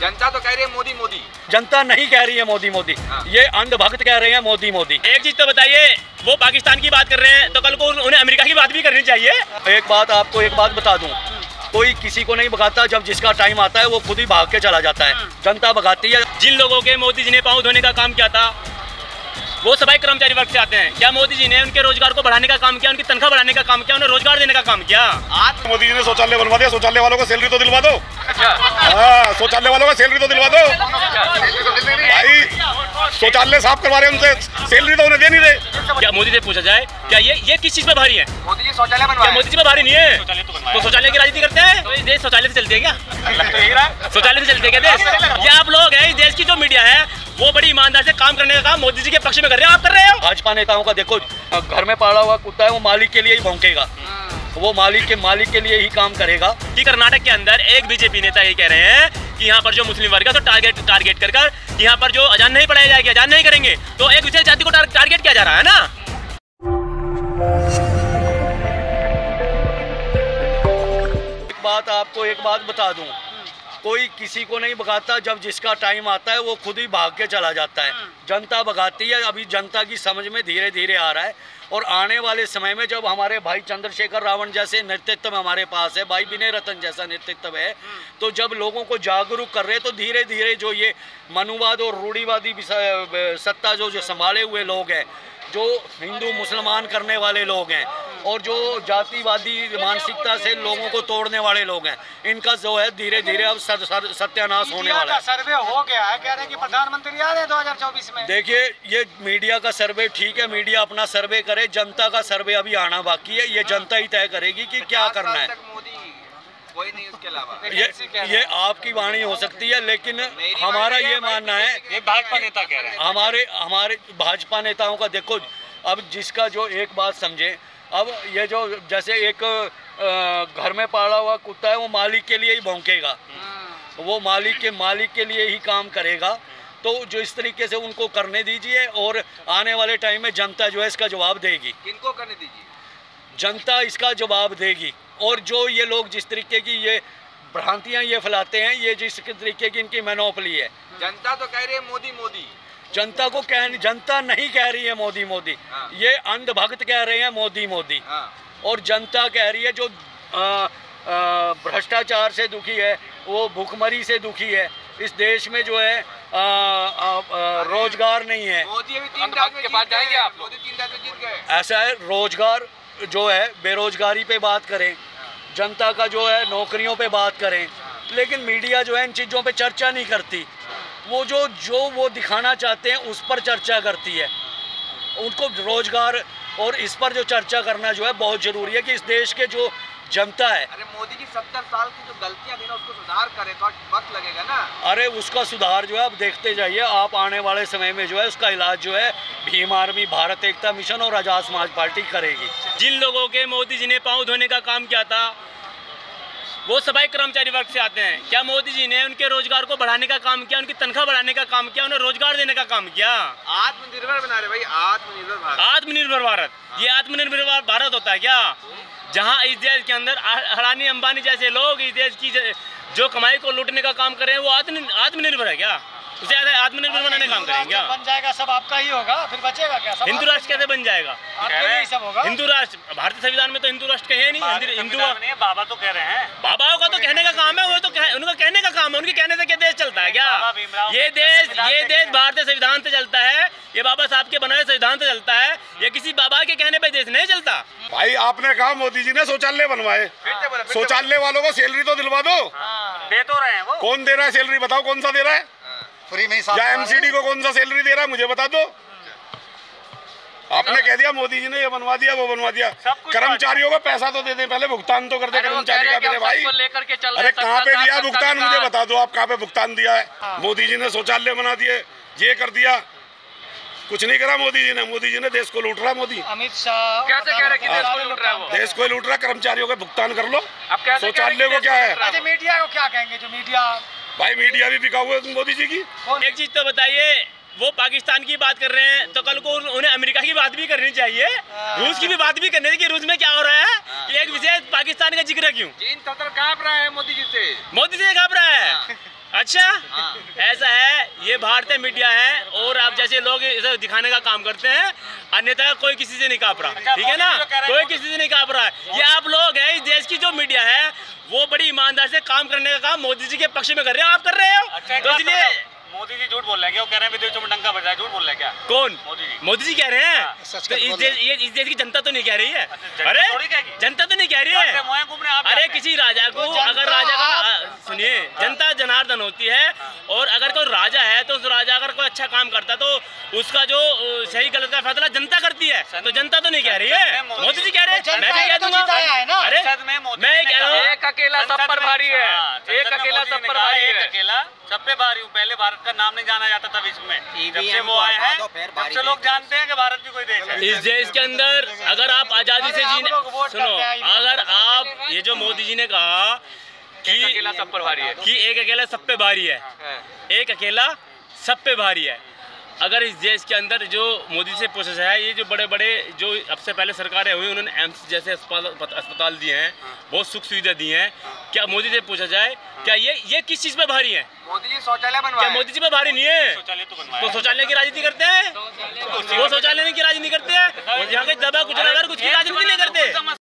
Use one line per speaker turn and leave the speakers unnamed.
जनता तो कह रही है मोदी मोदी,
जनता नहीं कह रही है मोदी मोदी, ये अंधभक्त कह रहे हैं मोदी मोदी।
एक चीज तो बताइए, वो पाकिस्तान की बात कर रहे हैं तो कल को उन्हें अमेरिका की बात भी करनी चाहिए।
एक बात आपको एक बात बता दूं, कोई किसी को नहीं भगाता, जब जिसका टाइम आता है वो खुद ही भाग के चला जाता है, जनता भगाती है।
जिन लोगों के मोदी जी ने पाँव धोने का काम किया था वो सफाई कर्मचारी वर्ग से आते हैं। क्या मोदी जी ने उनके रोजगार को बढ़ाने का काम किया, उनकी तनख्वाह बढ़ाने का काम किया, उन्हें रोजगार देने का काम किया?
आज मोदी जी ने शौचालय बनवा दिया, शौचालय वालों को सैलरी तो दिलवा दो। हाँ, शौचालय वालों को सैलरी तो दिलवा दो भाई, शौचालय साफ करवा रहे हैं, उनसे सैलरी तो उन्हें दे नहीं रहे।
क्या मोदी से पूछा जाए, क्या ये किस चीज पे भारी है?
मोदी जी शौचालय बनवाए,
मोदी जी पे भारी नहीं है तो शौचालय की राजनीति करते हैं? तो ये देश शौचालय से चलती है क्या? शौचालय से चलती है क्या देश? ये आप लोग हैं, इस देश की जो मीडिया है वो बड़ी ईमानदार से काम करने का काम मोदी जी के पक्ष में कर रहे हैं, आप कर रहे हो।
भाजपा नेताओं का देखो, घर में पाला हुआ कुत्ता है, वो मालिक के लिए ही भौंकेगा, वो मालिक के लिए ही काम करेगा।
कि कर्नाटक के अंदर एक बीजेपी नेता ये कह रहे हैं कि यहाँ पर जो मुस्लिम वर्ग है तो टारगेट कर यहाँ पर जो अजान नहीं पढ़ाई जाएगी, अजान नहीं करेंगे, तो एक विशेष जाति को टारगेट किया जा रहा है ना।
आपको एक बात बता दूं, कोई किसी को नहीं भगाता, जब जिसका टाइम आता है वो खुद ही भाग के चला जाता है, जनता भगाती है। अभी जनता की समझ में धीरे धीरे आ रहा है, और आने वाले समय में जब हमारे भाई चंद्रशेखर रावण जैसे नेतृत्व हमारे पास है, भाई विनय रतन जैसा नेतृत्व है, तो जब लोगों को जागरूक कर रहे हैं, तो धीरे धीरे जो ये मनुवाद और रूढ़िवादी सत्ता जो संभाले हुए लोग हैं, जो हिंदू मुसलमान करने वाले लोग हैं, और जो जातिवादी मानसिकता से लोगों को तोड़ने वाले लोग हैं, इनका जो है धीरे धीरे अब सत्यानाश होने वाला है।
सर्वे हो गया है, कह रहे हैं कि प्रधानमंत्री आ रहे हैं 2024 में।
देखिए, ये मीडिया का सर्वे ठीक है, मीडिया अपना सर्वे करे, जनता का सर्वे अभी आना बाकी है, ये जनता ही तय करेगी कि क्या करना है।
कोई नहीं उसके अलावा,
ये आपकी वाणी हो सकती है, लेकिन हमारा ये मानना है,
ये भाजपा नेता कह रहे हैं,
हमारे भाजपा नेताओं का देखो, अब जिसका जो एक बात समझे, अब ये जो जैसे एक घर में पाला हुआ कुत्ता है, वो मालिक के लिए ही भौंकेगा, वो मालिक के लिए ही काम करेगा। तो जो इस तरीके से उनको करने दीजिए, और आने वाले टाइम में जनता जो है इसका जवाब देगी।
किनको करने दीजिए?
जनता इसका जवाब देगी। और जो ये लोग जिस तरीके की ये भ्रांतियां ये फैलाते हैं, ये जिस तरीके की इनकी मोनोपोली है,
जनता तो कह रही है मोदी मोदी,
जनता नहीं कह रही है मोदी मोदी, ये अंधभक्त कह रहे हैं मोदी मोदी। और जनता कह रही है जो भ्रष्टाचार से दुखी है, वो भूखमरी से दुखी है, इस देश में जो है रोजगार नहीं है।
मोदी अभी 3 राज्यों के पास जाएंगे आप लोग, 3 राज्यों जीत गए।
ऐसा है, रोजगार जो है, बेरोजगारी पे बात करें, जनता का जो है नौकरियों पे बात करें, लेकिन मीडिया जो है इन चीज़ों पे चर्चा नहीं करती। वो जो वो दिखाना चाहते हैं उस पर चर्चा करती है। उनको रोजगार और इस पर जो चर्चा करना जो है बहुत ज़रूरी है कि इस देश के जो जनता है,
अरे मोदी जी 70 साल की जो गलतियां थी ना, उसको सुधार करे तो वक्त लगेगा ना।
अरे उसका सुधार जो है आप देखते जाइए, आप आने वाले समय में जो है उसका इलाज जो है भीम आर्मी, भारत एकता मिशन और आज़ाद समाज पार्टी करेगी।
जिन लोगों के मोदी जी ने पाँव धोने का काम किया था वो सफाई कर्मचारी वर्ग से आते हैं। क्या मोदी जी ने उनके रोजगार को बढ़ाने का काम किया, उनकी तनख्वाह बढ़ाने का काम किया, उन्हें रोजगार देने का काम किया?
आत्मनिर्भर बना रहे भाई, आत्मनिर्भर भारत।
आत्मनिर्भर भारत, ये आत्मनिर्भर भारत होता है क्या? जहां इस देश के अंदर अडानी अंबानी जैसे लोग इस देश की जो कमाई को लूटने का काम कर रहे हैं, वो आत्मनिर्भर है क्या? उसे आत्मनिर्भर बनाने का काम करेंगे क्या?
बन जाएगा सब आपका ही होगा, फिर बचेगा क्या?
हिंदू राष्ट्र कैसे बन जाएगा?
आपके ही सब होगा।
हिंदू राष्ट्र भारतीय संविधान में तो हिंदू राष्ट्र कहे नहीं, हिंदू
बाबा तो कह रहे हैं,
बाबाओं का तो कहने का काम है, वो तो उनका कहने का काम है, उनके कहने से क्या देश चलता है क्या? ये देश भारतीय संविधान से चलता है, ये बाबा साहब के बनाए संविधान से चलता है, ये किसी बाबा के कहने पे देश नहीं चलता।
भाई आपने कहा मोदी जी ने शौचालय बनवाए, शौचालय वालों को सैलरी तो दिलवा दो।
दे तो रहे हैं वो।
कौन दे रहा है सैलरी, बताओ कौन सा दे रहा है?
फ्री में
या एमसीडी को कौन सा सैलरी दे रहा है, मुझे बता दो। आपने कह दिया मोदी जी ने ये बनवा दिया, वो बनवा दिया, कर्मचारियों को पैसा तो दे दें, पहले भुगतान तो कर दे कर्मचारी का। मेरे भाई, अरे कहाँ पे दिया भुगतान, मुझे बता दो आप कहाँ पे भुगतान दिया है? मोदी जी ने शौचालय बना दिए, ये कर दिया, कुछ नहीं करा मोदी जी ने। मोदी जी ने देश को लूट रहा। मोदी
अमित शाह
कैसे कह रहे कि देश को लूट रहा है वो?
देश को लूट रहा, कर्मचारियों का भुगतान कर लो।
अब कैसे
शौचालय को क्या है?
अच्छा, मीडिया को क्या कहेंगे? जो मीडिया,
भाई मीडिया भी बिका हुआ है मोदी जी की।
एक चीज तो बताइए, वो पाकिस्तान की बात कर रहे हैं तो कल को उन्हें अमेरिका की बात भी करनी चाहिए, रूस की भी बात भी करनी चाहिए कि रूस में क्या हो रहा है। ये एक विशेष पाकिस्तान का जिक्र क्यों?
चीन सतर कांप रहा है मोदी जी से।
मोदी से कांप रहा है? अच्छा ऐसा है, ये भारतीय मीडिया है और आप जैसे लोग इसे दिखाने का काम करते हैं, अन्यथा कोई किसी से नहीं काँप रहा, ठीक है ना, कोई किसी से नहीं काँप रहा है। ये आप लोग हैं, इस देश की जो मीडिया है वो बड़ी ईमानदार से काम करने का काम मोदी जी के पक्ष में कर रहे हो, आप कर रहे हो। तो इसलिए
मोदी जी झूठ बोल रहे हैं क्या? वो कह रहे हैं विदेशों में डंका बज रहा है, झूठ बोल रहे हैं क्या?
कौन?
मोदी जी
कह रहे हैं। तो इस देश की जनता तो नहीं कह रही है। अरे जनता तो नहीं कह रही है। अरे किसी राजा को अगर राजा का सुनिए, जनता जनार्दन होती है और अगर कोई राजा है तो उस राजा अगर कोई अच्छा काम करता तो उसका जो सही गलत का फैसला जनता करती है। तो जनता तो नहीं कह रही है, मोदी जी कह रहे हैं, मैं भी कह दूंगा। अरे मैं कह रहा हूँ
एक अकेला सब पर भारी है, एक अकेला सब पर भारी है,
अकेला सब पे भारी हूँ। पहले भारत का नाम नहीं जाना जाता था विश्व में, जब से वो आए हैं तब से लोग जानते हैं कि भारत भी कोई देश है।
इस देश के अंदर अगर आप आजादी से जीने, सुनो, अगर आप ये जो मोदी जी ने कहा कि
एक अकेला सब पर भारी है,
कि एक अकेला सब पे भारी है, एक अकेला सब पे भारी है। अगर इस देश के अंदर जो मोदी से पूछा जाए, ये जो बड़े बड़े जो अब से पहले सरकारें हुई उन्होंने एम्स जैसे अस्पताल दिए हैं, बहुत सुख सुविधा दी हैं, क्या मोदी से पूछा जाए क्या ये किस चीज़ पे भारी है?
मोदी जी शौचालय बनवाए,
क्या मोदी जी पे भारी नहीं है?
शौचालय तो बनवाया,
तो शौचालय की राजनीति करते हैं, वो शौचालय की राजनीति करते हैं, यहाँ के दबा कुचला